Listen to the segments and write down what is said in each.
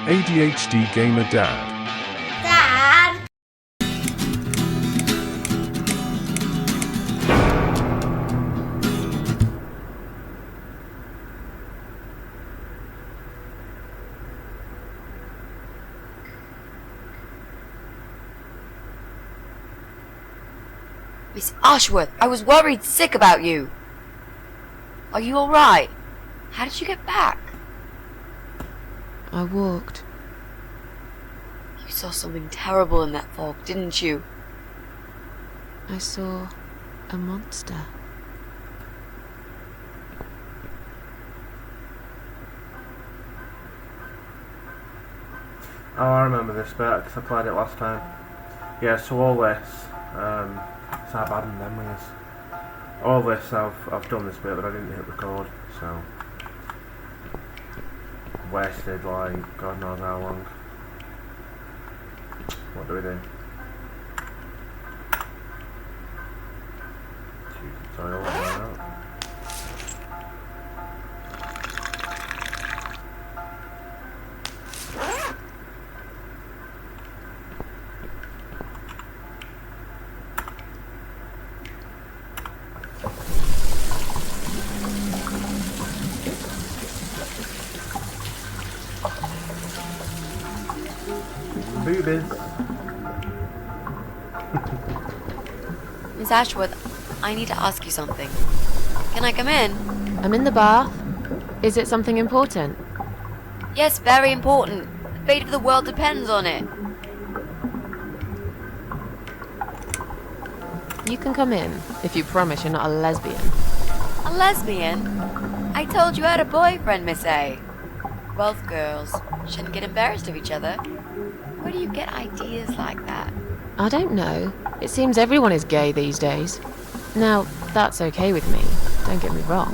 ADHD Gamer Dad. Dad! Miss Ashworth, I was worried sick about you. Are you alright? How did you get back? I walked. You saw something terrible in that fog, didn't you? I saw a monster. Oh, I remember this bit because I played it last time. Yeah, so all this, it's how bad my memory is. All this, I've done this bit, but I didn't hit record, so wasted like God knows how long. What do we do? Tutorial, why not? Boobies. Miss Ashworth, I need to ask you something. Can I come in? I'm in the bath. Is it something important? Yes, very important. The fate of the world depends on it. You can come in, if you promise you're not a lesbian. A lesbian? I told you I had a boyfriend, Miss A. Both girls shouldn't get embarrassed of each other. Where do you get ideas like that? I don't know. It seems everyone is gay these days. Now, that's okay with me, don't get me wrong.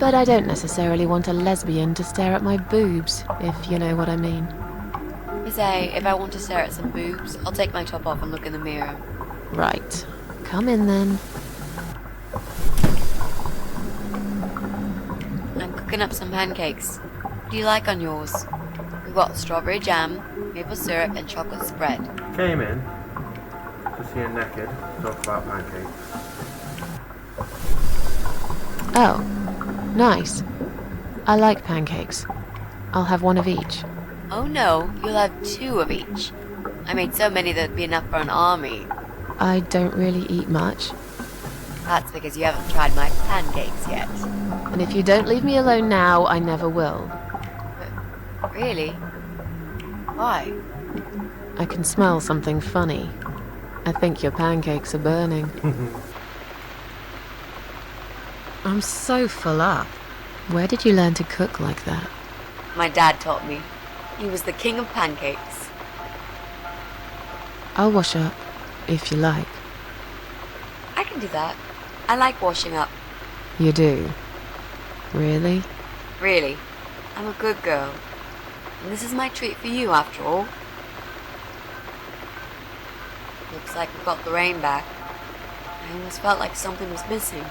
But I don't necessarily want a lesbian to stare at my boobs, if you know what I mean. Miss A, if I want to stare at some boobs, I'll take my top off and look in the mirror. Right. Come in then. I'm cooking up some pancakes. What do you like on yours? We've got strawberry jam, maple syrup, and chocolate spread. Came in to see her naked, talk about pancakes. Oh, nice. I like pancakes. I'll have one of each. Oh no, you'll have two of each. I made so many that'd be enough for an army. I don't really eat much. That's because you haven't tried my pancakes yet. And if you don't leave me alone now, I never will. But really? Why? I can smell something funny. I think your pancakes are burning. I'm so full up. Where did you learn to cook like that? My dad taught me. He was the king of pancakes. I'll wash up, if you like. I can do that. I like washing up. You do? Really? Really. I'm a good girl. And this is my treat for you, after all. Looks like we've got the rain back. I almost felt like something was missing.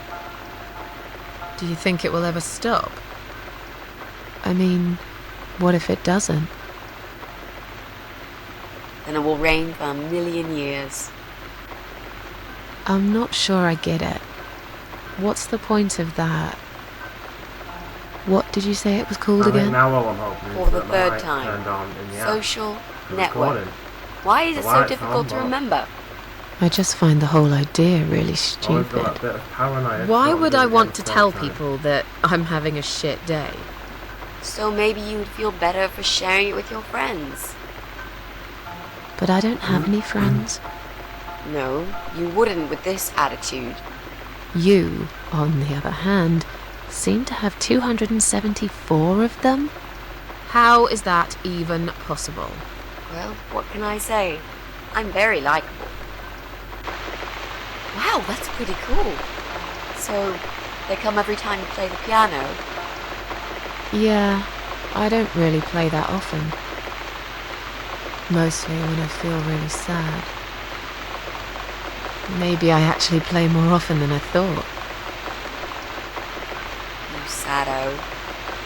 Do you think it will ever stop? I mean, what if it doesn't? Then it will rain for 1,000,000 years. I'm not sure I get it. What's the point of that? What did you say it was called I think again? now all I'm hoping is For the that my third lights time. turned on in the app. Social The network. recording. Why is it The so lights difficult to on, but- remember? I just find the whole idea really Always got stupid. that bit of paranoia. Why sort of would I doing it want at to the tell same time. people that I'm having a shit day? So maybe you would feel better for sharing it with your friends. But I don't have any friends. No, you wouldn't with this attitude. You, on the other hand, seem to have 274 of them? How is that even possible? Well, what can I say? I'm very likable. Wow, that's pretty cool. So, they come every time you play the piano? Yeah, I don't really play that often. Mostly when I feel really sad. Maybe I actually play more often than I thought. You saddo.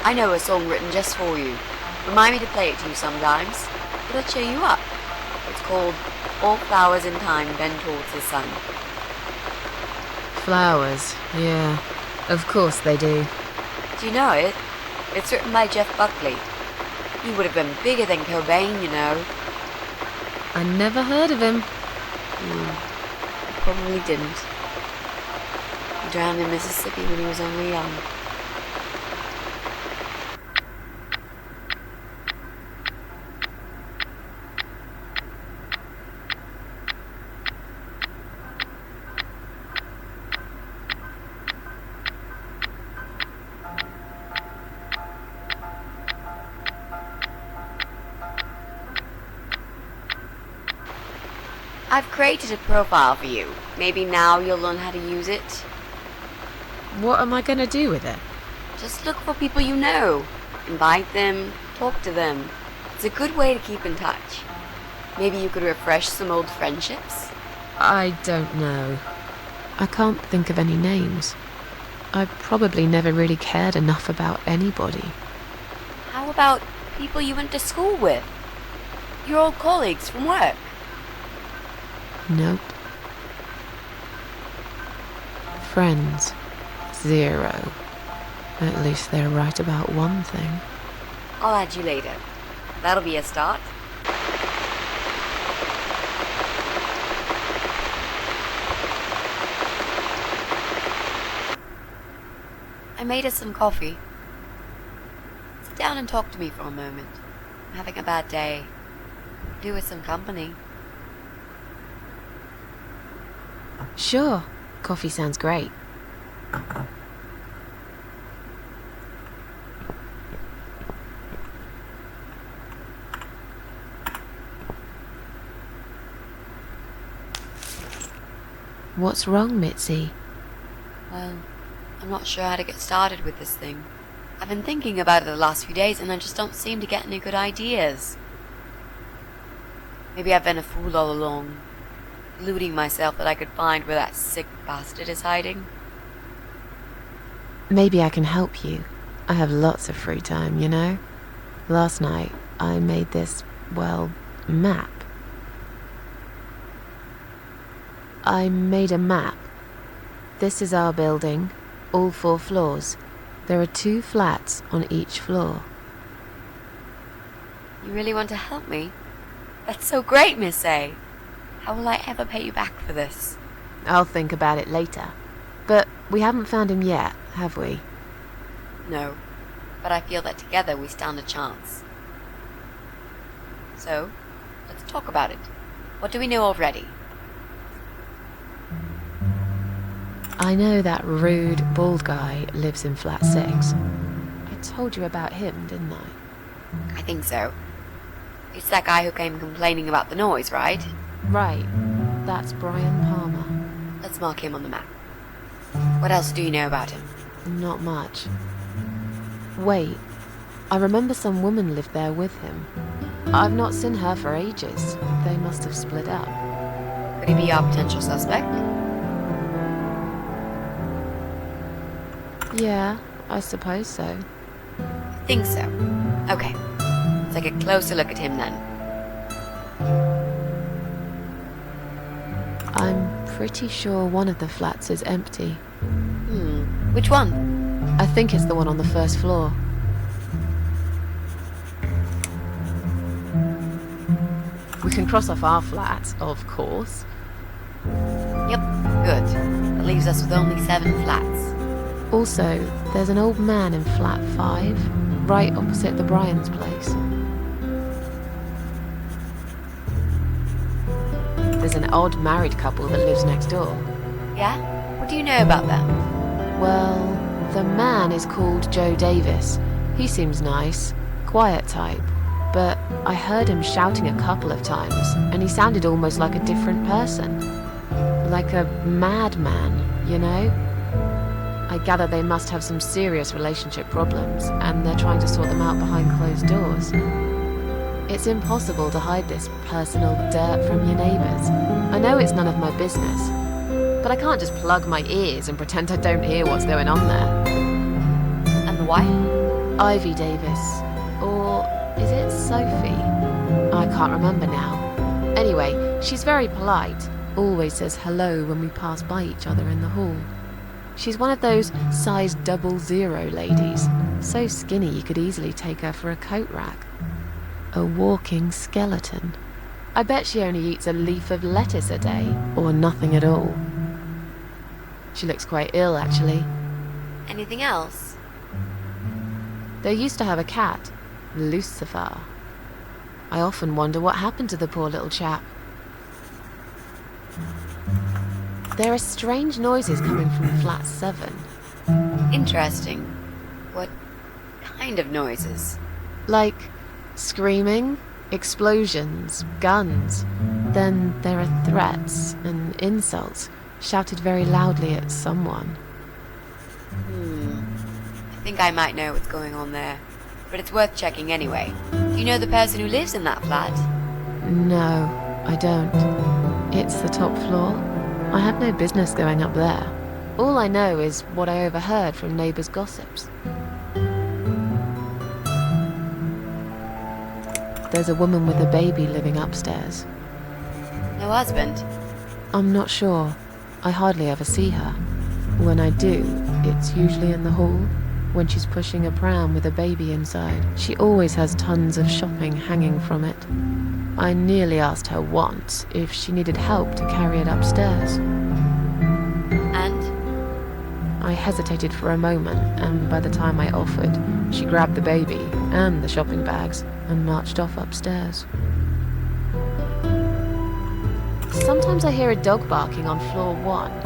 I know a song written just for you. Remind me to play it to you sometimes. It'll cheer you up. It's called All Flowers in Time Bend Towards the Sun. Flowers, yeah. Of course they do. Do you know it? It's written by Jeff Buckley. He would have been bigger than Cobain, you know. I never heard of him. He probably didn't. He drowned in Mississippi when he was only young. I've created a profile for you. Maybe now you'll learn how to use it. What am I gonna do with it? Just look for people you know. Invite them, talk to them. It's a good way to keep in touch. Maybe you could refresh some old friendships? I don't know. I can't think of any names. I probably never really cared enough about anybody. How about people you went to school with? Your old colleagues from work? Nope. Friends. 0. At least they're right about one thing. I'll add you later. That'll be a start. I made us some coffee. Sit down and talk to me for a moment. I'm having a bad day. Do with some company. Sure. Coffee sounds great. What's wrong, Mitzi? Well, I'm not sure how to get started with this thing. I've been thinking about it the last few days and I just don't seem to get any good ideas. Maybe I've been a fool all along, deluding myself that I could find where that sick bastard is hiding. Maybe I can help you. I have lots of free time, you know? Last night, I made this, well, map. I made a map. This is our building, all 4 floors. There are 2 flats on each floor. You really want to help me? That's so great, Miss A. How will I ever pay you back for this? I'll think about it later. But we haven't found him yet, have we? No, but I feel that together we stand a chance. So, let's talk about it. What do we know already? I know that rude, bald guy lives in flat 6. I told you about him, didn't I? I think so. It's that guy who came complaining about the noise, right? Right. That's Brian Palmer. Let's mark him on the map. What else do you know about him? Not much. Wait. I remember some woman lived there with him. I've not seen her for ages. They must have split up. Could he be our potential suspect? Yeah, I suppose so. I think so. Okay. Let's take a closer look at him then. I'm pretty sure one of the flats is empty. Which one? I think it's the one on the first floor. We can cross off our flat, of course. Yep, good. That leaves us with only 7 flats. Also, there's an old man in flat 5, right opposite the Bryans' place. There's an odd married couple that lives next door. Yeah? What do you know about them? Well, the man is called Joe Davis. He seems nice, quiet type. But I heard him shouting a couple of times, and he sounded almost like a different person. Like a madman, you know? I gather they must have some serious relationship problems, and they're trying to sort them out behind closed doors. It's impossible to hide this personal dirt from your neighbours. I know it's none of my business, but I can't just plug my ears and pretend I don't hear what's going on there. And the wife? Ivy Davis. Or is Sophie? I can't remember now. Anyway, she's very polite, always says hello when we pass by each other in the hall. She's one of those size 00 ladies, so skinny you could easily take her for a coat rack. A walking skeleton. I bet she only eats a leaf of lettuce a day, or nothing at all. She looks quite ill, actually. Anything else? They used to have a cat, Lucifer. I often wonder what happened to the poor little chap. There are strange noises coming from flat 7. Interesting. What kind of noises? Like screaming, explosions, guns. Then there are threats and insults shouted very loudly at someone. I think I might know what's going on there, but it's worth checking anyway. Do you know the person who lives in that flat? No, I don't. It's the top floor. I have no business going up there. All I know is what I overheard from neighbours' gossips. There's a woman with a baby living upstairs. No husband? I'm not sure. I hardly ever see her. When I do, it's usually in the hall, when she's pushing a pram with a baby inside. She always has tons of shopping hanging from it. I nearly asked her once if she needed help to carry it upstairs. And? I hesitated for a moment, and by the time I offered, she grabbed the baby and the shopping bags and marched off upstairs. Sometimes I hear a dog barking on floor 1.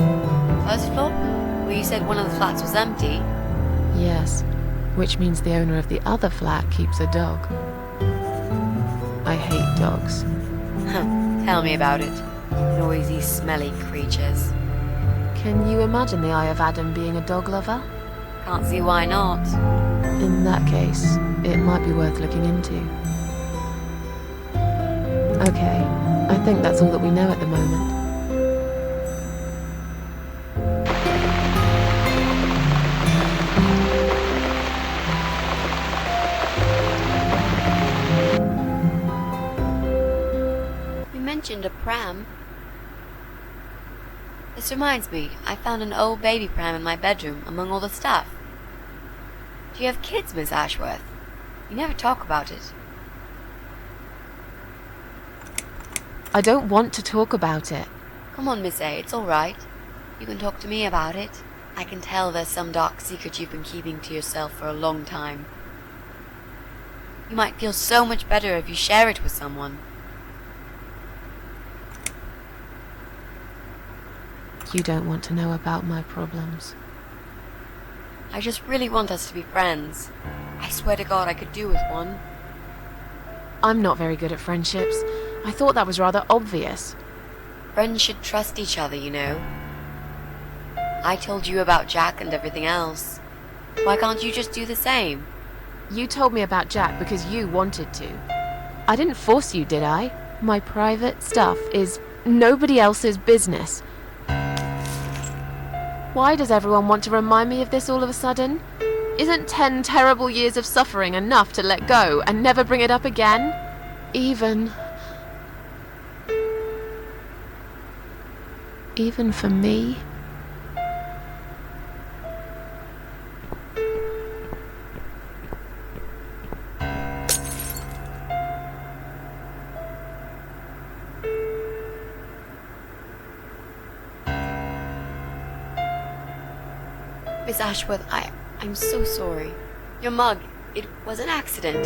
First floor? Well, you said one of the flats was empty. Yes, which means the owner of the other flat keeps a dog. I hate dogs. Tell me about it. Noisy, smelly creatures. Can you imagine the Eye of Adam being a dog lover? Can't see why not. In that case, it might be worth looking into. Okay, I think that's all that we know at the moment. You mentioned a pram. This reminds me, I found an old baby pram in my bedroom among all the stuff. Do you have kids, Miss Ashworth? You never talk about it. I don't want to talk about it. Come on, Miss A, it's all right. You can talk to me about it. I can tell there's some dark secret you've been keeping to yourself for a long time. You might feel so much better if you share it with someone. You don't want to know about my problems. I just really want us to be friends. I swear to God I could do with one. I'm not very good at friendships. I thought that was rather obvious. Friends should trust each other, you know. I told you about Jack and everything else. Why can't you just do the same? You told me about Jack because you wanted to. I didn't force you, did I? My private stuff is nobody else's business. Why does everyone want to remind me of this all of a sudden? Isn't 10 terrible years of suffering enough to let go and never bring it up again? Even for me? Miss Ashworth, I'm so sorry. Your mug, it was an accident.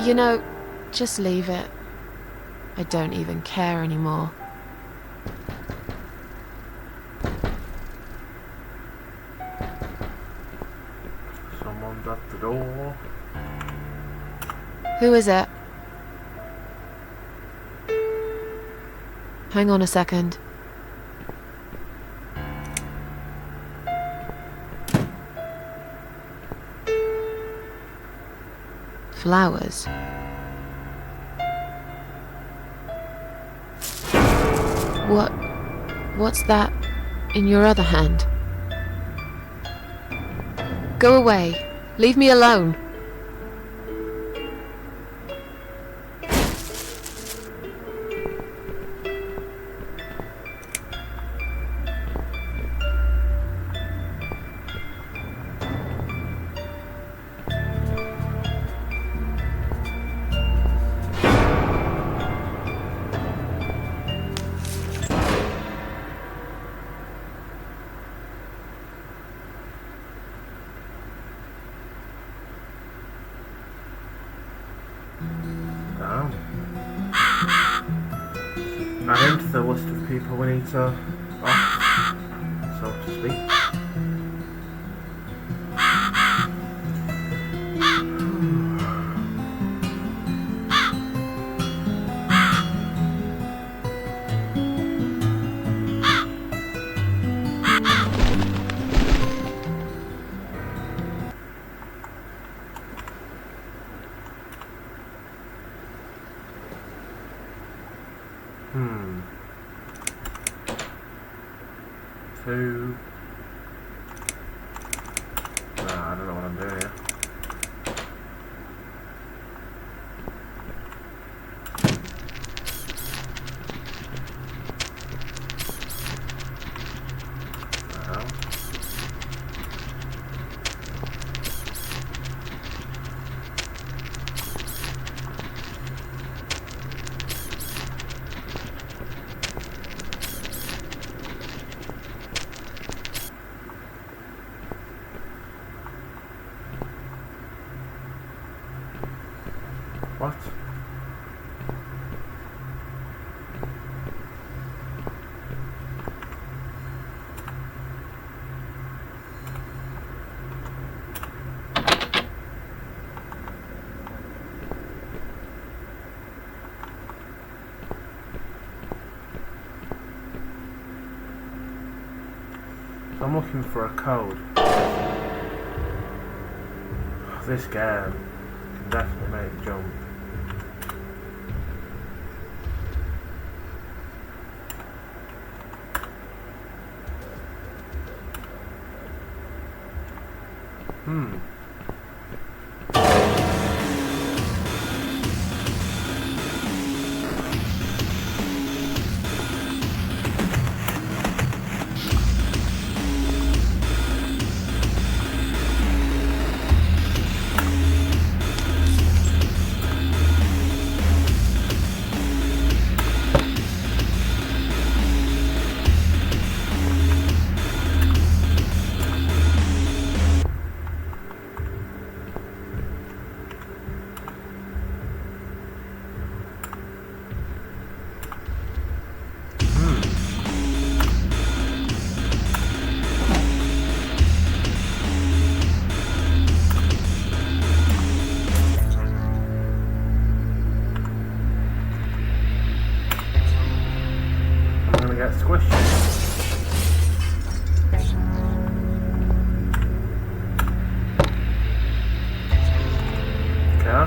You know, just leave it. I don't even care anymore. Someone's at the door. Who is it? Hang on a second. Flowers. What's that? in your other hand. Go away. Leave me alone. Add him to the list of people we need to off, so to speak. Two. Nah, I don't know what I'm doing here. What? So I'm looking for a code. This game can definitely make jump. Get squished. Okay.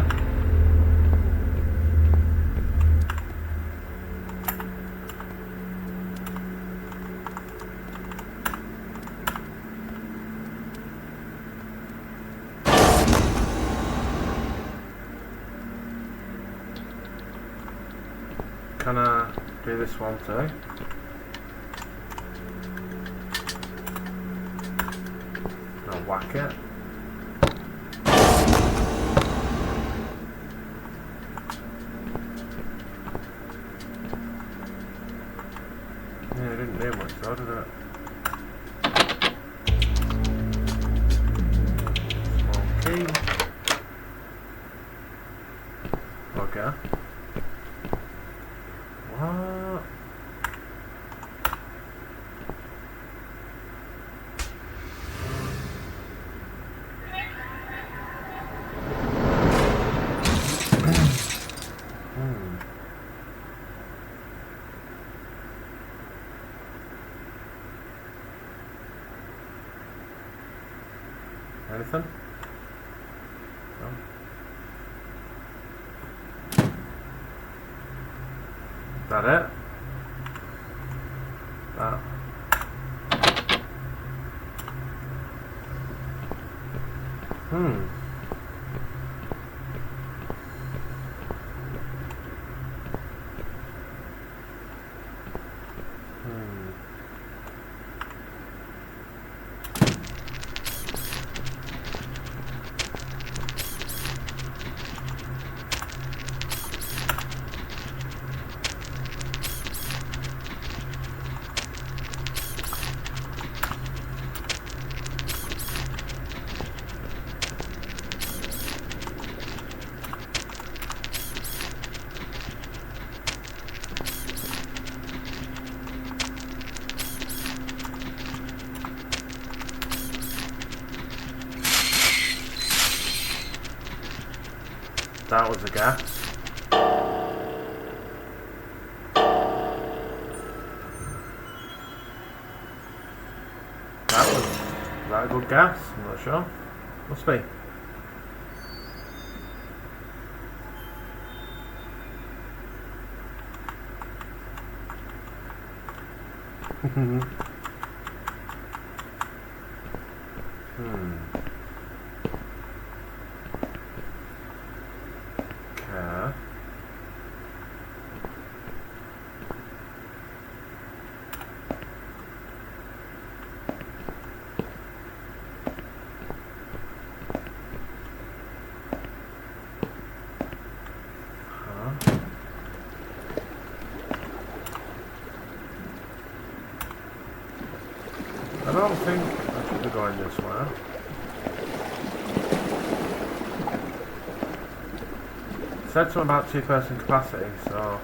Can I do this one too? Whack it. Yeah, it didn't do much though, did it? Small key. Okay. What? Anything? No. Is that it? That. Hmm. That was a gas. Was that a good gas? I'm not sure. Must be. Okay. I don't think I should be going this way. It said something about 2-person capacity, so...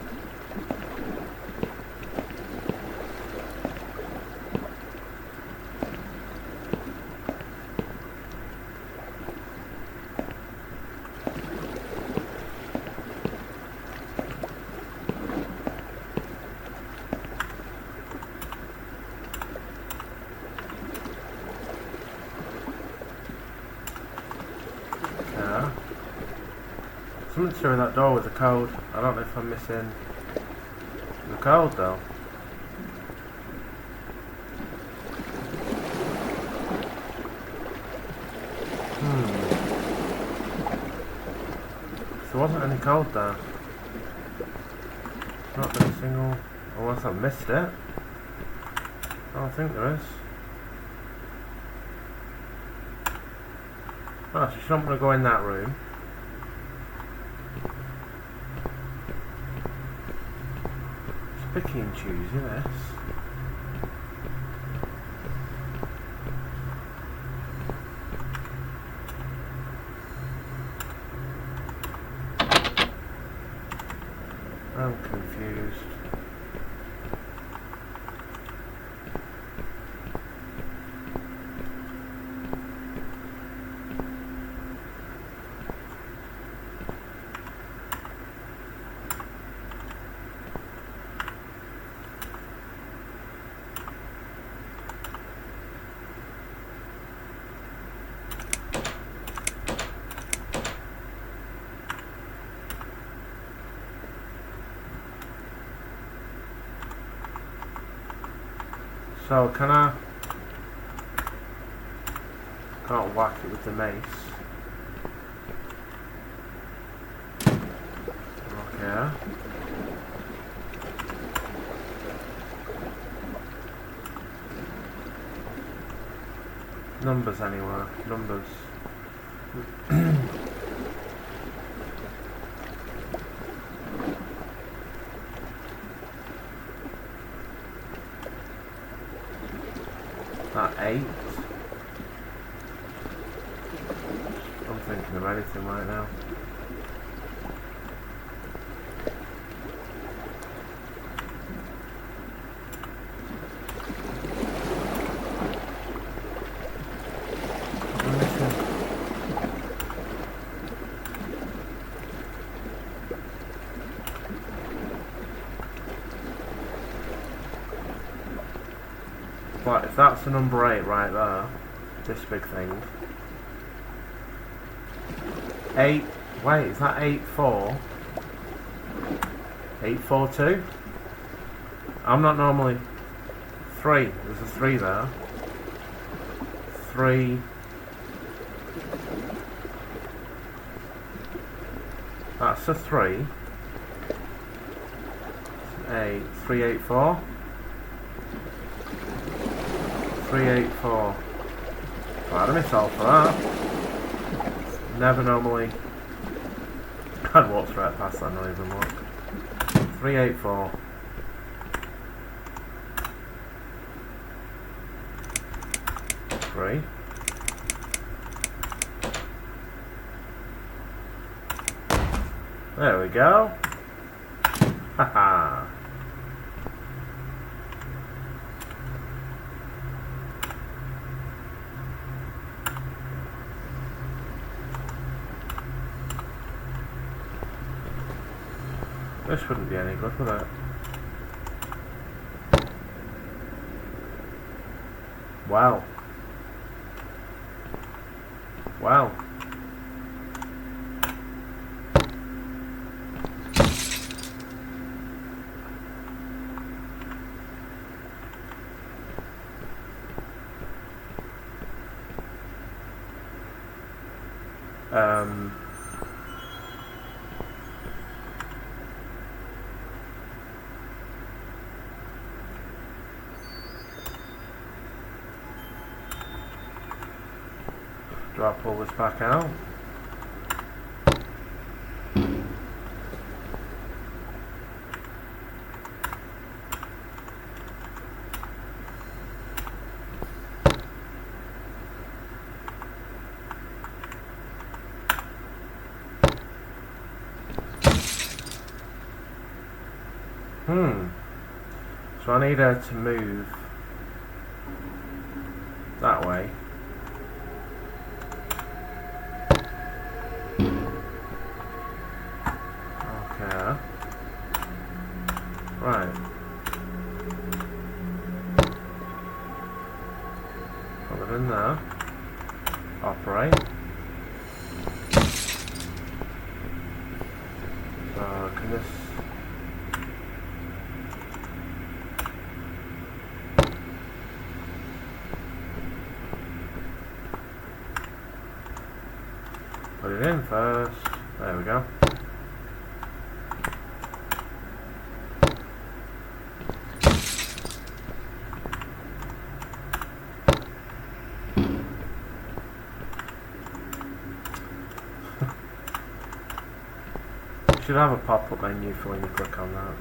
Something's through that door with the code. I don't know if I'm missing the code though. There wasn't any code there. Not been a single... Unless I've missed it. I don't think there is. Oh, so she's not going to go in that room. It's picky and choosy, this. I'm confused. So can I... Can't whack it with the mace. Okay. Numbers anywhere. Numbers. That 8. I'm thinking of anything right now. But if that's the number 8 right there, this big thing. 8, wait, is that 8-4? 8-4-2? I'm not normally 3, there's a 3 there. 3, That's a 3. A 384. 384. Proud of myself for that. Never normally. I'd walk straight past that, not even look. 384. Three. There we go. Haha. This wouldn't be any good, would it? Wow. Wow. Do I pull this back out? So I need her to move that way. Okay. Right. Put it in there. Operate. So can this... Put it in first. There we go. You should have a pop-up menu for when you click on that.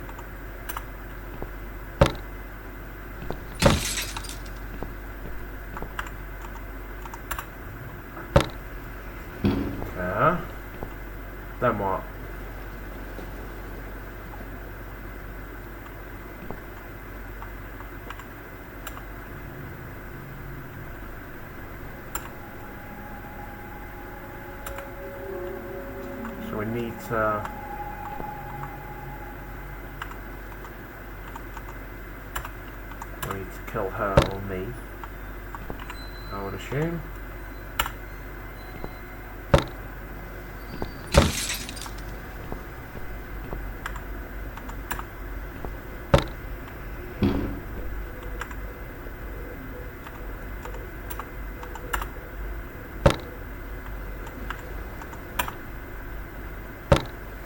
Okay. Then what? So we need to... We need to kill her or me, I would assume.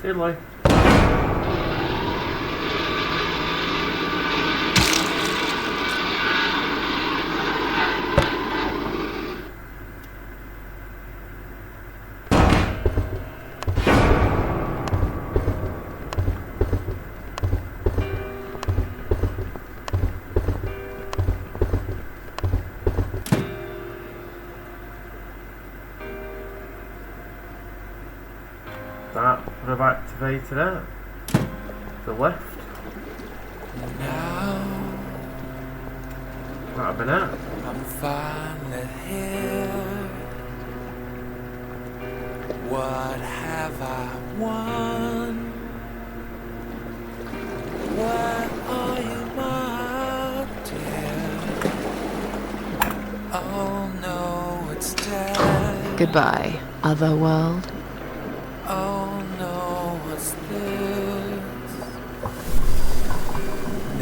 Diddly. That would have activated it. The lift. Now That would have been it. I'm finally here. What have I won? What are you, my dear? Oh no, it's dead. Goodbye, otherworld. Oh no, what's this?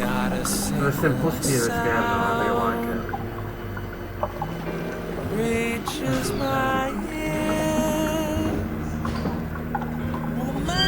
Not a The single simplicity of this game, though, I do like it. reaches my ears. Well,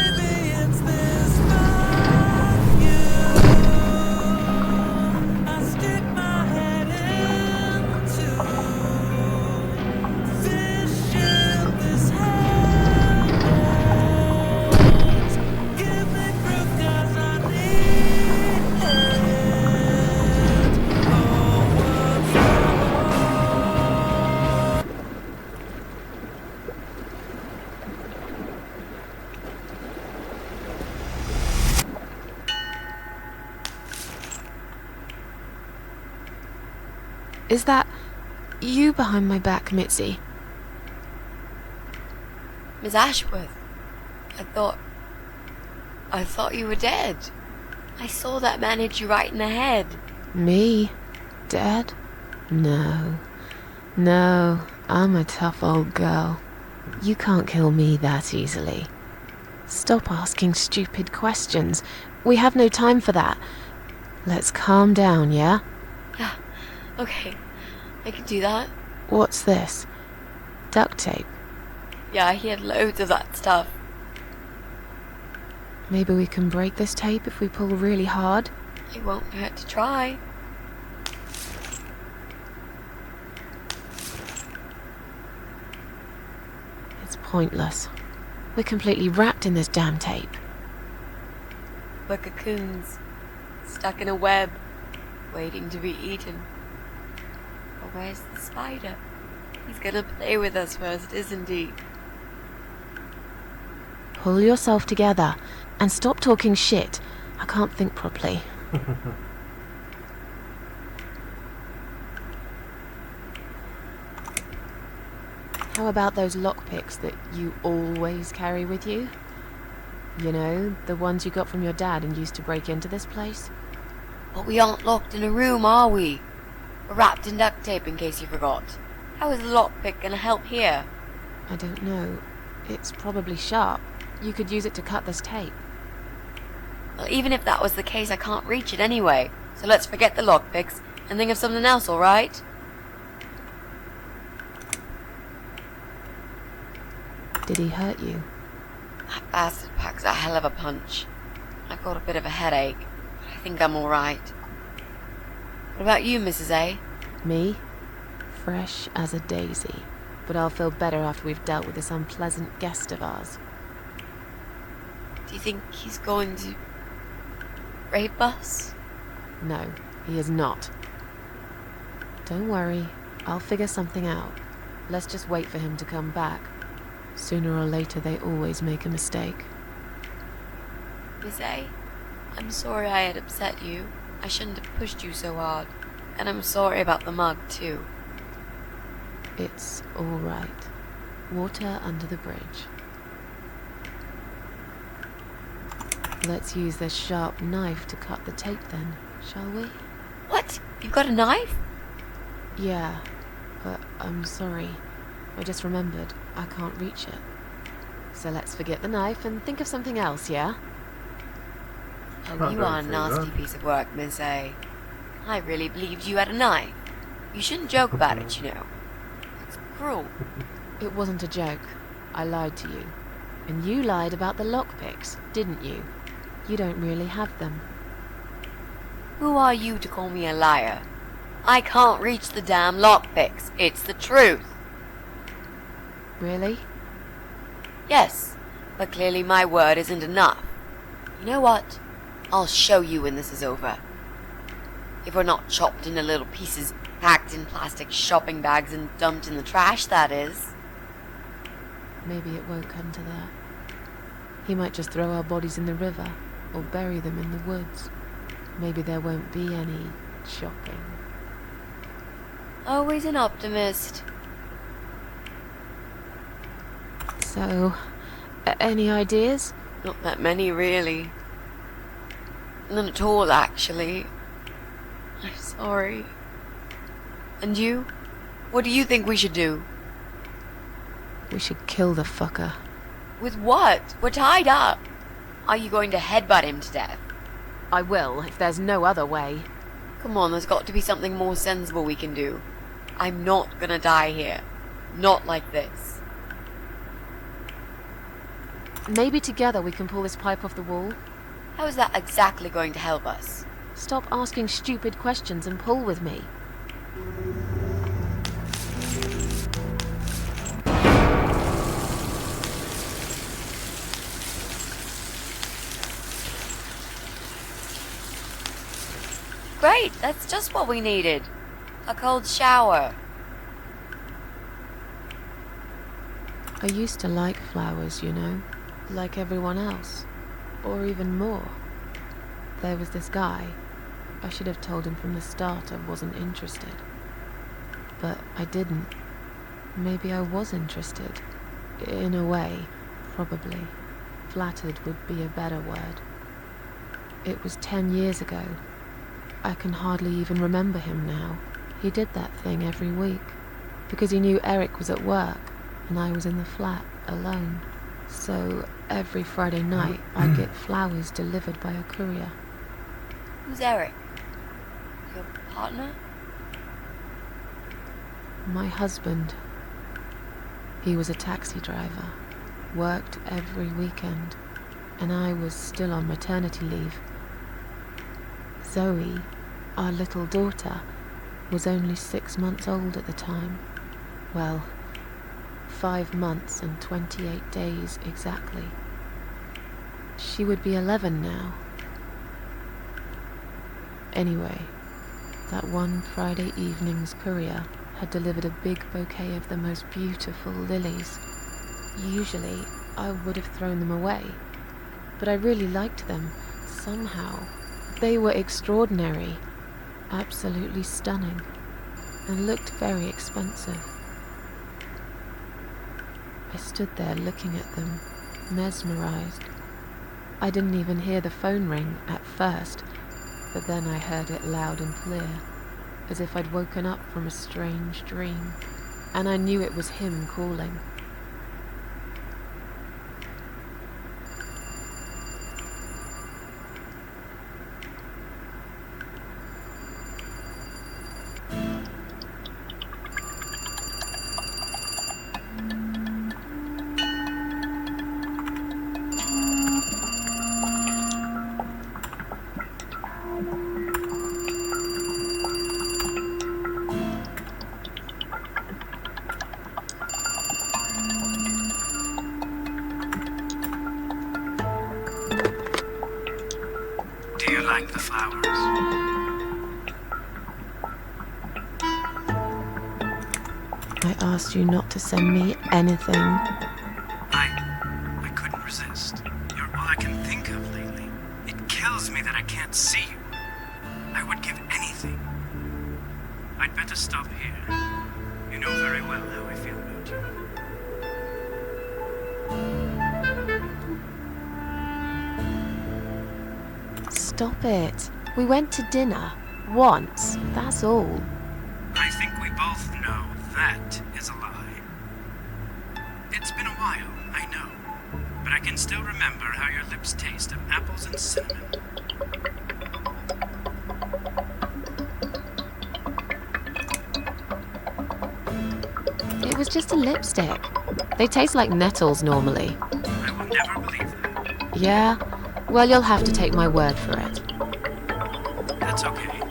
Is that you behind my back, Mitzi? Miss Ashworth, I thought you were dead. I saw that man hit you right in the head. Me? Dead? No. No, I'm a tough old girl. You can't kill me that easily. Stop asking stupid questions. We have no time for that. Let's calm down, yeah? Yeah, okay. I can do that. What's this? Duct tape. Yeah, he had loads of that stuff. Maybe we can break this tape if we pull really hard? It won't hurt to try. It's pointless. We're completely wrapped in this damn tape. We're cocoons, stuck in a web, waiting to be eaten. But where's the spider? He's gonna play with us first, isn't he? Pull yourself together and stop talking shit. I can't think properly. How about those lockpicks that you always carry with you? You know, the ones you got from your dad and used to break into this place? But we aren't locked in a room, are we? We're wrapped in duct tape in case you forgot. How is the lockpick gonna help here? I don't know. It's probably sharp. You could use it to cut this tape. Well, even if that was the case, I can't reach it anyway. So let's forget the lockpicks and think of something else, alright? Did he hurt you? That bastard packs a hell of a punch. I've got a bit of a headache, but I think I'm alright. What about you, Mrs. A? Me? Fresh as a daisy. But I'll feel better after we've dealt with this unpleasant guest of ours. Do you think he's going to rape us? No, he is not. Don't worry, I'll figure something out. Let's just wait for him to come back. Sooner or later, they always make a mistake. Miss A, I'm sorry I had upset you. I shouldn't have pushed you so hard. And I'm sorry about the mug, too. It's all right. Water under the bridge. Let's use this sharp knife to cut the tape then, shall we? What? You've got a knife? Yeah, but I'm sorry. I just remembered I can't reach it. So let's forget the knife and think of something else, yeah? Oh, you are a nasty piece of work, Miss A. I really believed you had a knife. You shouldn't joke about it, you know. It's cruel. It wasn't a joke. I lied to you. And you lied about the lockpicks, didn't you? You don't really have them. Who are you to call me a liar? I can't reach the damn lockpicks. It's the truth. Really? Yes, but clearly my word isn't enough. You know what? I'll show you when this is over. If we're not chopped into little pieces, packed in plastic shopping bags and dumped in the trash, that is. Maybe it won't come to that. He might just throw our bodies in the river, or bury them in the woods. Maybe there won't be any shopping. Always an optimist. So, any ideas? Not that many, really. None at all, actually. I'm sorry. And you? What do you think we should do? We should kill the fucker. With what? We're tied up. Are you going to headbutt him to death? I will, if there's no other way. Come on, there's got to be something more sensible we can do. I'm not gonna die here. Not like this. Maybe together we can pull this pipe off the wall? How is that exactly going to help us? Stop asking stupid questions and pull with me. Great, that's just what we needed. A cold shower. I used to like flowers, you know, like everyone else, or even more. There was this guy. I should have told him from the start I wasn't interested. but I didn't. Maybe I was interested. In a way, probably. Flattered would be a better word. It was 10 years ago. I can hardly even remember him now. He did that thing every week, because he knew Eric was at work, and I was in the flat, alone. So, every Friday night, I'd get flowers delivered by a courier. Who's Eric? Your partner? My husband. He was a taxi driver, worked every weekend, and I was still on maternity leave. Zoe, our little daughter, was only 6 months old at the time. Well, 5 months and 28 days exactly. She would be 11 now. Anyway, that one Friday evening's courier had delivered a big bouquet of the most beautiful lilies. Usually, I would have thrown them away, but I really liked them, somehow. They were extraordinary, absolutely stunning, and looked very expensive. I stood there looking at them, mesmerized. I didn't even hear the phone ring at first, but then I heard it loud and clear, as if I'd woken up from a strange dream, and I knew it was him calling. Do you like the flowers? I asked you not to send me anything. I couldn't resist. You're all I can think of lately. It kills me that I can't see you. I would give anything. I'd better stop here. You know very well how I feel about you. Stop it. We went to dinner. Once. That's all. I think we both know that is a lie. It's been a while, I know. But I can still remember how your lips taste of apples and cinnamon. It was just a lipstick. They taste like nettles normally. I will never believe that. Yeah? Well, you'll have to take my word for it. That's okay.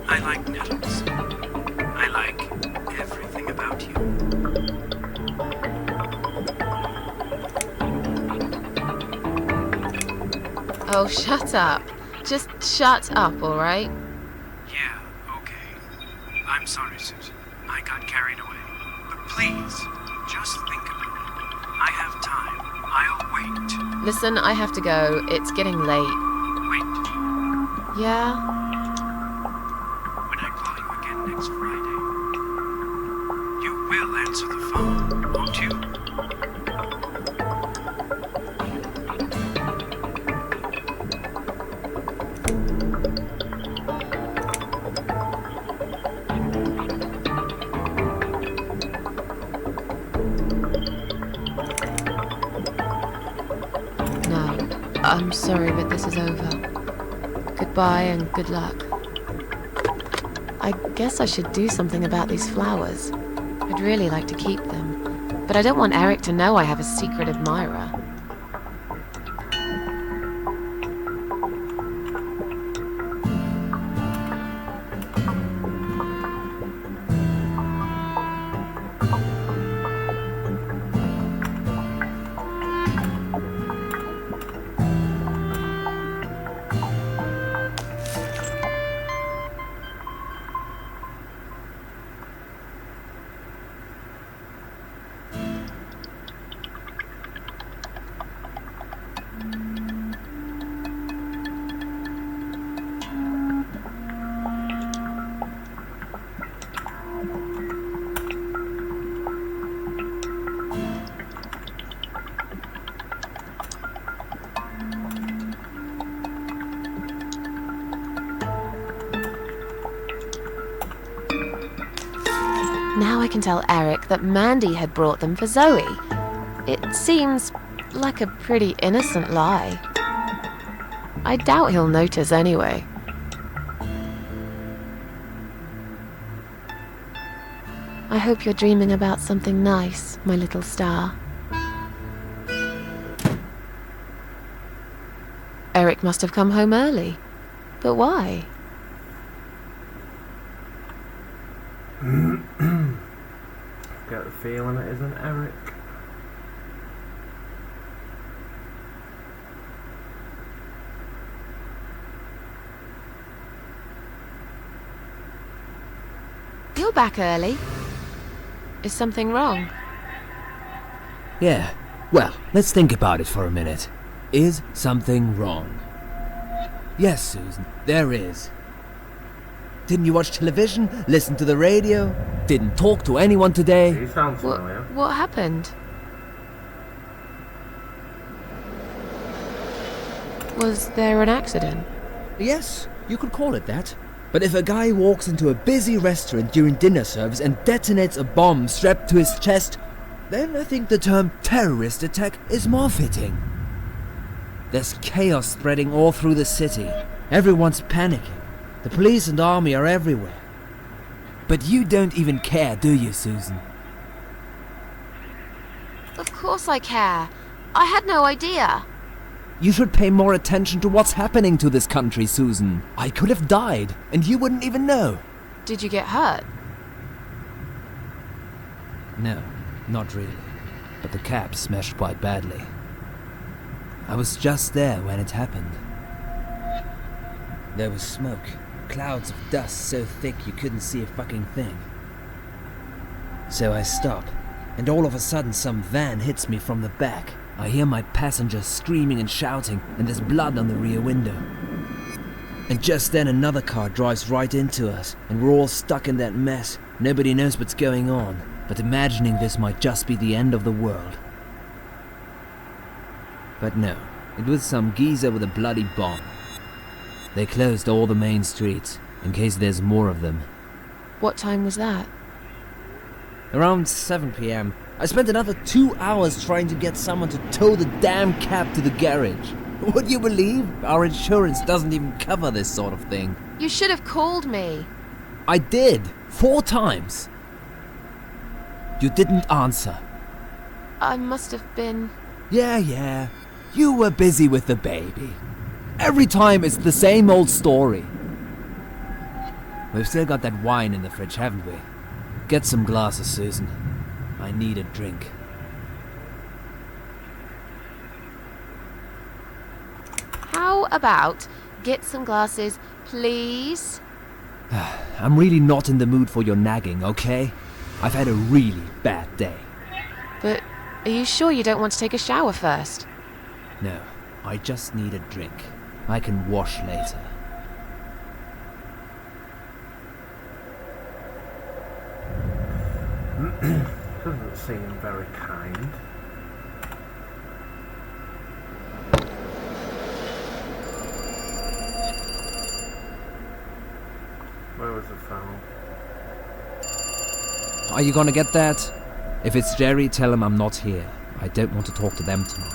I like nettles. I like everything about you. Oh, shut up. Just shut up, all right? Yeah, okay. I'm sorry, Susan. I got carried away. But please, just think about it. I have time. I'll wait. Listen, I have to go. It's getting late. Wait. Yeah? When I call you again next Friday, you will answer the phone, won't you? No. I'm sorry, but this is over. Goodbye and good luck. I guess I should do something about these flowers. I'd really like to keep them, but I don't want Eric to know I have a secret admirer. I can tell Eric that Mandy had brought them for Zoe. It seems like a pretty innocent lie. I doubt he'll notice anyway. I hope you're dreaming about something nice, my little star. Eric must have come home early. But why? Get the feeling it isn't Eric. You're back early. Is something wrong? Yeah, well, let's think about it for a minute. Is something wrong? Yes, Susan, there is. Didn't you watch television? Listen to the radio? Didn't talk to anyone today? He sounds familiar. What happened? Was there an accident? Yes, you could call it that. But if a guy walks into a busy restaurant during dinner service and detonates a bomb strapped to his chest, then I think the term terrorist attack is more fitting. There's chaos spreading all through the city. Everyone's panicking. The police and army are everywhere. But you don't even care, do you, Susan? Of course I care. I had no idea. You should pay more attention to what's happening to this country, Susan. I could have died, and you wouldn't even know. Did you get hurt? No, not really. But the cab smashed quite badly. I was just there when it happened. There was smoke, clouds of dust so thick you couldn't see a fucking thing. So I stop, and all of a sudden some van hits me from the back. I hear my passenger screaming and shouting, and there's blood on the rear window. And just then another car drives right into us, and we're all stuck in that mess. Nobody knows what's going on, but imagining this might just be the end of the world. But no, it was some geezer with a bloody bomb. They closed all the main streets, in case there's more of them. What time was that? Around 7 p.m., I spent another 2 hours trying to get someone to tow the damn cab to the garage. Would you believe? Our insurance doesn't even cover this sort of thing. You should have called me. I did, 4 times. You didn't answer. I must have been... Yeah. You were busy with the baby. Every time it's the same old story. We've still got that wine in the fridge, haven't we? Get some glasses, Susan. I need a drink. How about get some glasses, please? I'm really not in the mood for your nagging, okay? I've had a really bad day. But are you sure you don't want to take a shower first? No, I just need a drink. I can wash later. Doesn't seem very kind. Where was the phone? Are you gonna get that? If it's Jerry, tell him I'm not here. I don't want to talk to them tonight.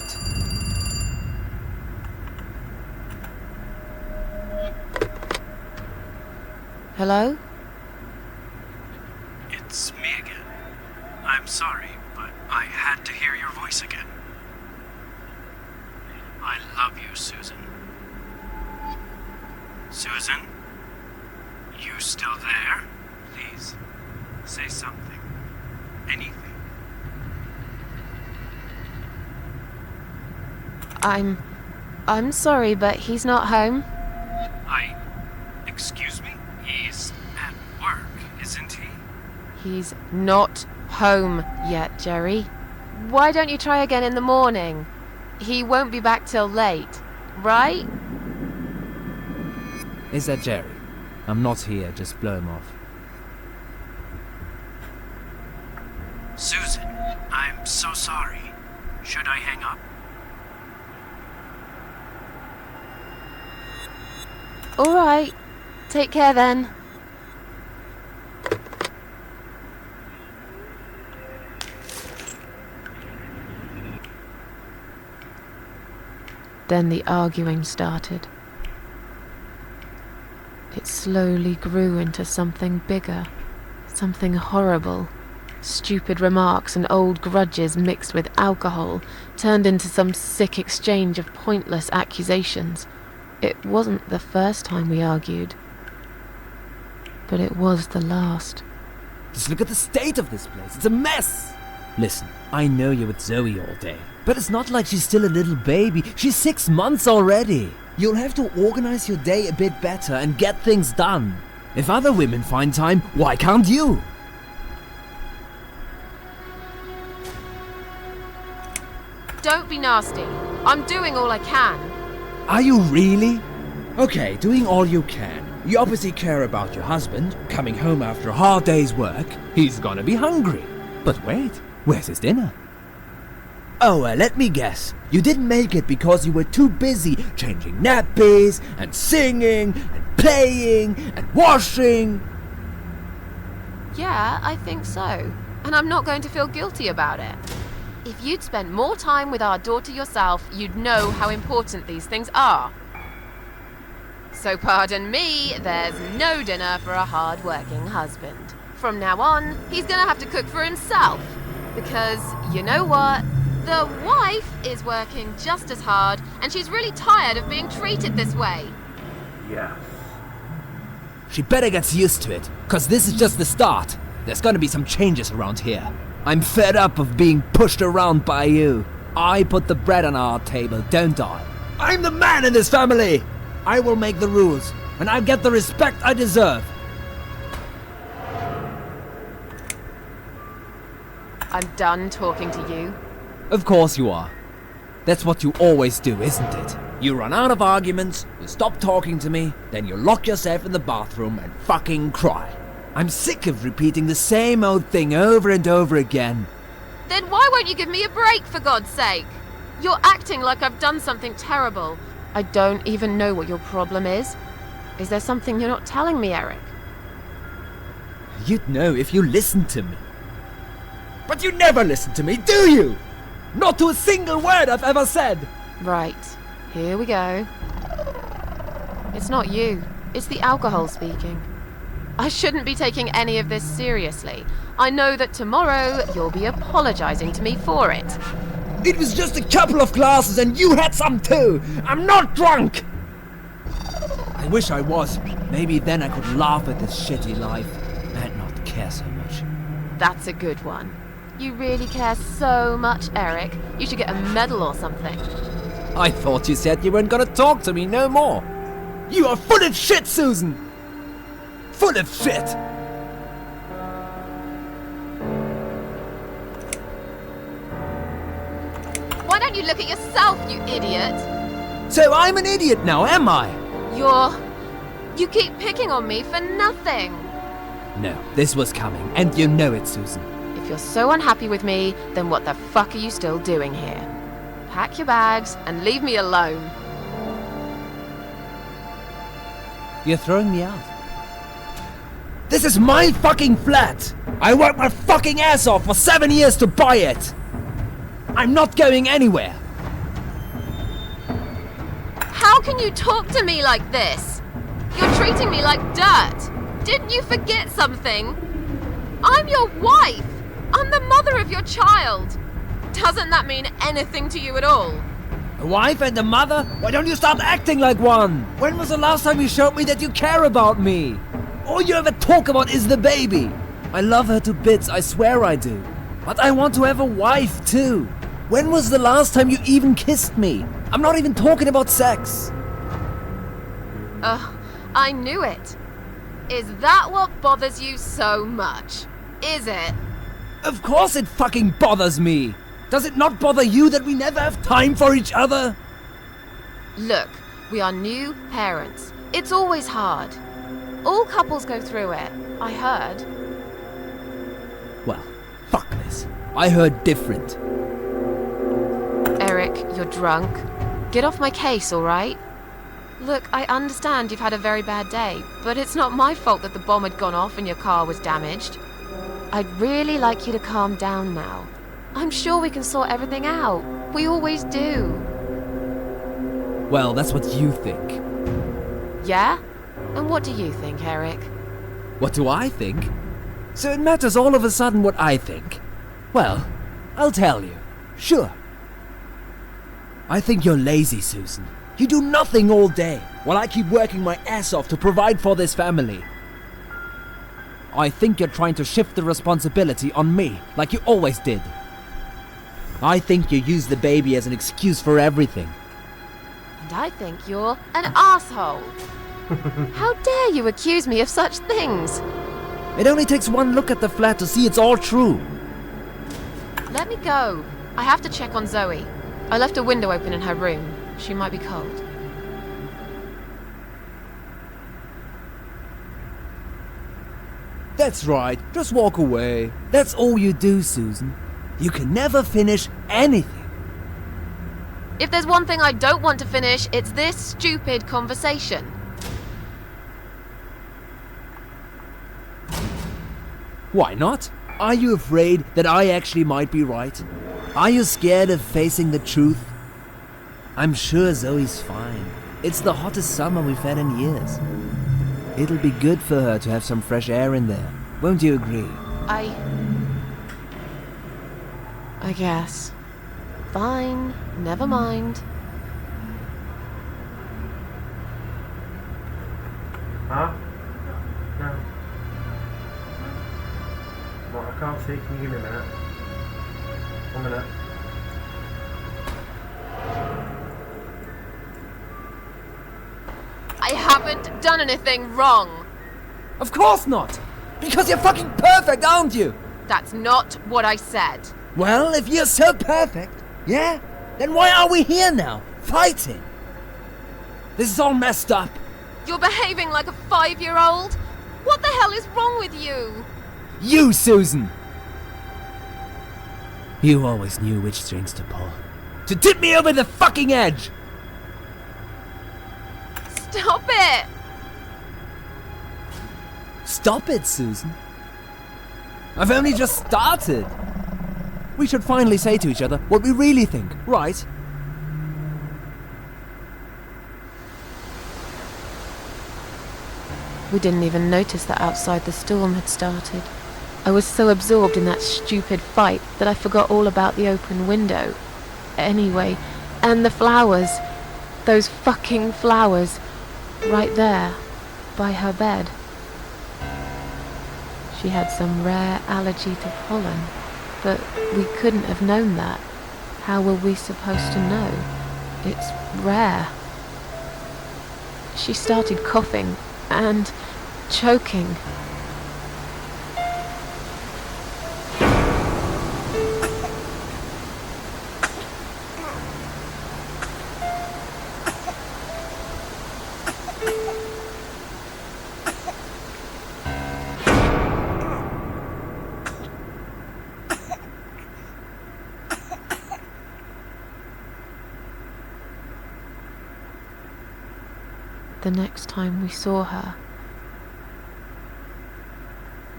Hello? It's me again. I'm sorry, but I had to hear your voice again. I love you, Susan. Susan? You still there? Please, say something. Anything. I'm sorry, but he's not home. Excuse me? He's at work, isn't he? He's not home yet, Jerry. Why don't you try again in the morning? He won't be back till late, right? Is that Jerry? I'm not here, just blow him off. Susan, I'm so sorry. Should I hang up? All right. Take care then. Then the arguing started. It slowly grew into something bigger, something horrible. Stupid remarks and old grudges mixed with alcohol turned into some sick exchange of pointless accusations. It wasn't the first time we argued, but it was the last. Just look at the state of this place. It's a mess. Listen, I know you're with Zoe all day, but it's not like she's still a little baby. She's 6 months already. You'll have to organize your day a bit better and get things done. If other women find time, why can't you? Don't be nasty. I'm doing all I can. Are you really? Okay, doing all you can. You obviously care about your husband, coming home after a hard day's work. He's gonna be hungry. But wait, where's his dinner? Oh, let me guess. You didn't make it because you were too busy changing nappies, and singing, and playing, and washing. Yeah, I think so. And I'm not going to feel guilty about it. If you'd spent more time with our daughter yourself, you'd know how important these things are. So pardon me, there's no dinner for a hard-working husband. From now on, he's gonna have to cook for himself. Because, you know what? The wife is working just as hard, and she's really tired of being treated this way. Yes. She better get used to it, cause this is just the start. There's gonna be some changes around here. I'm fed up of being pushed around by you. I put the bread on our table, don't I? I'm the man in this family! I will make the rules, and I'll get the respect I deserve. I'm done talking to you. Of course you are. That's what you always do, isn't it? You run out of arguments, you stop talking to me, then you lock yourself in the bathroom and fucking cry. I'm sick of repeating the same old thing over and over again. Then why won't you give me a break, for God's sake? You're acting like I've done something terrible. I don't even know what your problem is. Is there something you're not telling me, Eric? You'd know if you listened to me. But you never listen to me, do you? Not to a single word I've ever said. Right, here we go. It's not you. It's the alcohol speaking. I shouldn't be taking any of this seriously. I know that tomorrow you'll be apologizing to me for it. It was just a couple of glasses and you had some too. I'm not drunk. I wish I was. Maybe then I could laugh at this shitty life and not care so much. That's a good one. You really care so much, Eric. You should get a medal or something. I thought you said you weren't gonna talk to me no more. You are full of shit, Susan. Full of shit. Why don't you look at yourself, you idiot? So I'm an idiot now, am I? You keep picking on me for nothing. No, this was coming, and you know it, Susan. If you're so unhappy with me, then what the fuck are you still doing here? Pack your bags and leave me alone. You're throwing me out. This is my fucking flat! I worked my fucking ass off for 7 years to buy it! I'm not going anywhere! How can you talk to me like this? You're treating me like dirt! Didn't you forget something? I'm your wife! I'm the mother of your child! Doesn't that mean anything to you at all? A wife and a mother? Why don't you start acting like one? When was the last time you showed me that you care about me? All you ever talk about is the baby. I love her to bits, I swear I do. But I want to have a wife too. When was the last time you even kissed me? I'm not even talking about sex. Ugh, I knew it. Is that what bothers you so much? Is it? Of course it fucking bothers me. Does it not bother you that we never have time for each other? Look, we are new parents. It's always hard. All couples go through it, I heard. Well, fuck this. I heard different. Eric, you're drunk. Get off my case, all right? Look, I understand you've had a very bad day, but it's not my fault that the bomb had gone off and your car was damaged. I'd really like you to calm down now. I'm sure we can sort everything out. We always do. Well, that's what you think. Yeah? And what do you think, Eric? What do I think? So it matters all of a sudden what I think. Well, I'll tell you. Sure. I think you're lazy, Susan. You do nothing all day, while I keep working my ass off to provide for this family. I think you're trying to shift the responsibility on me, like you always did. I think you use the baby as an excuse for everything. And I think you're an asshole. How dare you accuse me of such things? It only takes one look at the flat to see it's all true. Let me go. I have to check on Zoe. I left a window open in her room. She might be cold. That's right, just walk away. That's all you do, Susan. You can never finish anything. If there's one thing I don't want to finish, it's this stupid conversation. Why not? Are you afraid that I actually might be right? Are you scared of facing the truth? I'm sure Zoe's fine. It's the hottest summer we've had in years. It'll be good for her to have some fresh air in there. Won't you agree? I guess. Fine. Never mind. Huh? No. What, I can't see. Can you give me a minute? 1 minute. I haven't done anything wrong. Of course not! Because you're fucking perfect, aren't you? That's not what I said. Well, if you're so perfect, yeah? Then why are we here now, fighting? This is all messed up. You're behaving like a 5-year-old? What the hell is wrong with you? You, Susan! You always knew which strings to pull. To tip me over the fucking edge! Stop it! Stop it, Susan. I've only just started. We should finally say to each other what we really think, right? We didn't even notice that outside the storm had started. I was so absorbed in that stupid fight that I forgot all about the open window. Anyway, and the flowers. Those fucking flowers. Right there, by her bed. She had some rare allergy to pollen, but we couldn't have known that. How were we supposed to know? It's rare. She started coughing and choking. The next time we saw her,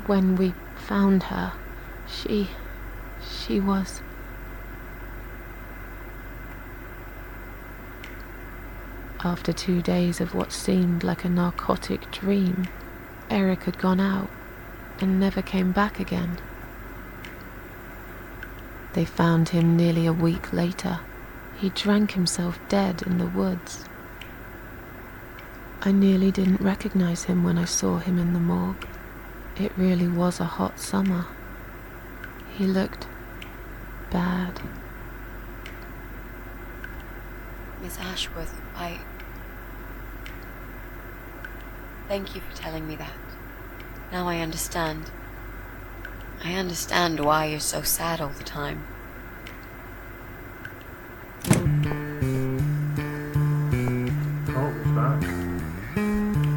when we found her, she was... After 2 days of what seemed like a narcotic dream, Eric had gone out and never came back again. They found him nearly a week later. He drank himself dead in the woods. I nearly didn't recognize him when I saw him in the morgue. It really was a hot summer. He looked bad. Miss Ashworth, Thank you for telling me that. Now I understand. I understand why you're so sad all the time. Oh, it's back.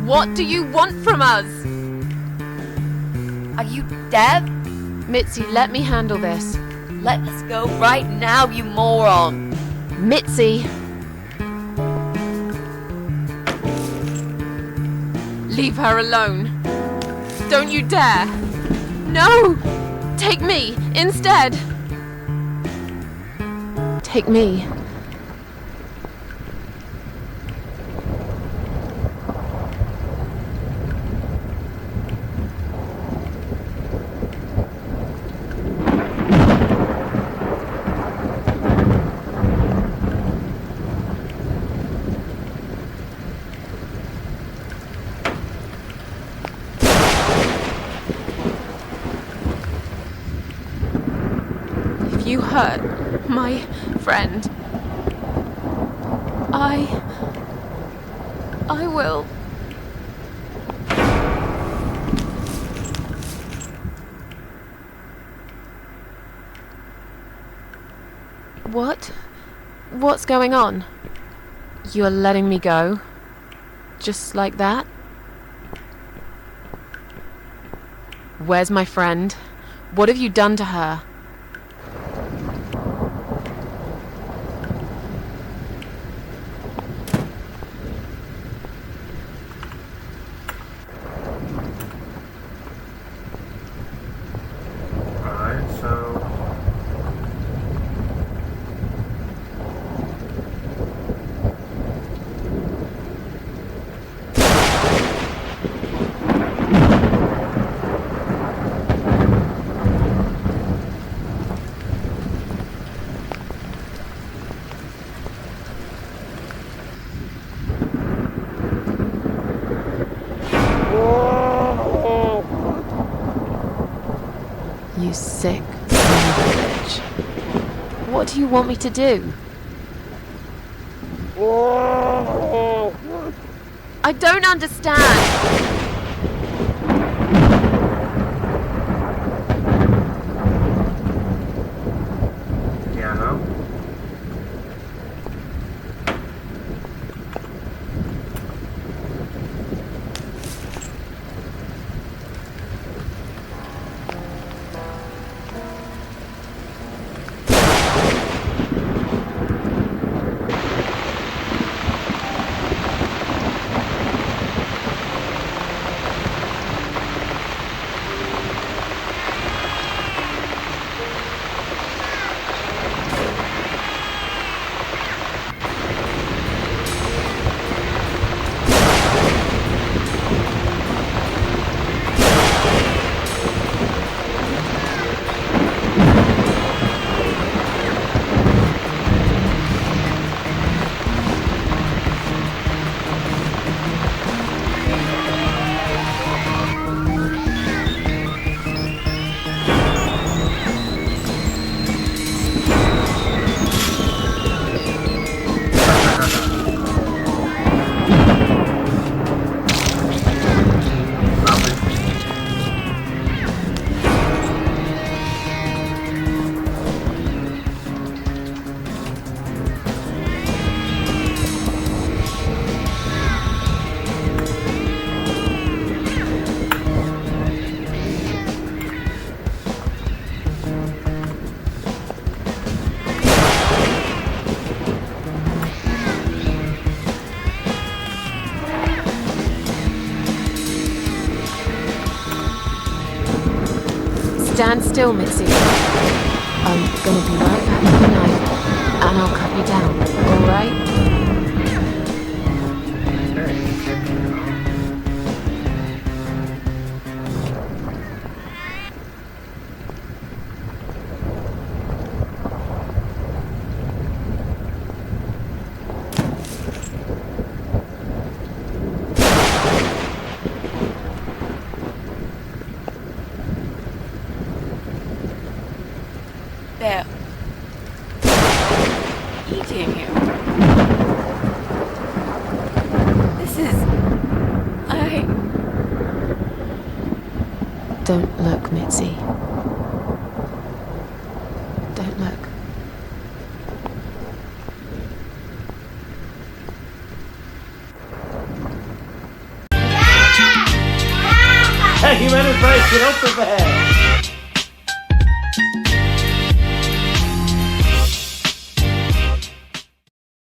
What do you want from us? Are you deaf? Mitzi, let me handle this. Let us go right now, you moron! Mitzi! Leave her alone. Don't you dare! No! Take me, instead! Take me. If you hurt my friend, I will. What? What's going on? You're letting me go? Just like that? Where's my friend? What have you done to her? Alright, so... You sick son of a bitch. What do you want me to do? I don't understand! Yeah, I know. Stand still, Mitzi. I'm gonna be right back with a knife, and I'll cut you down, alright? They're eating him. This is... Don't look, Mitzi. Don't look. Hey, you better break it open there.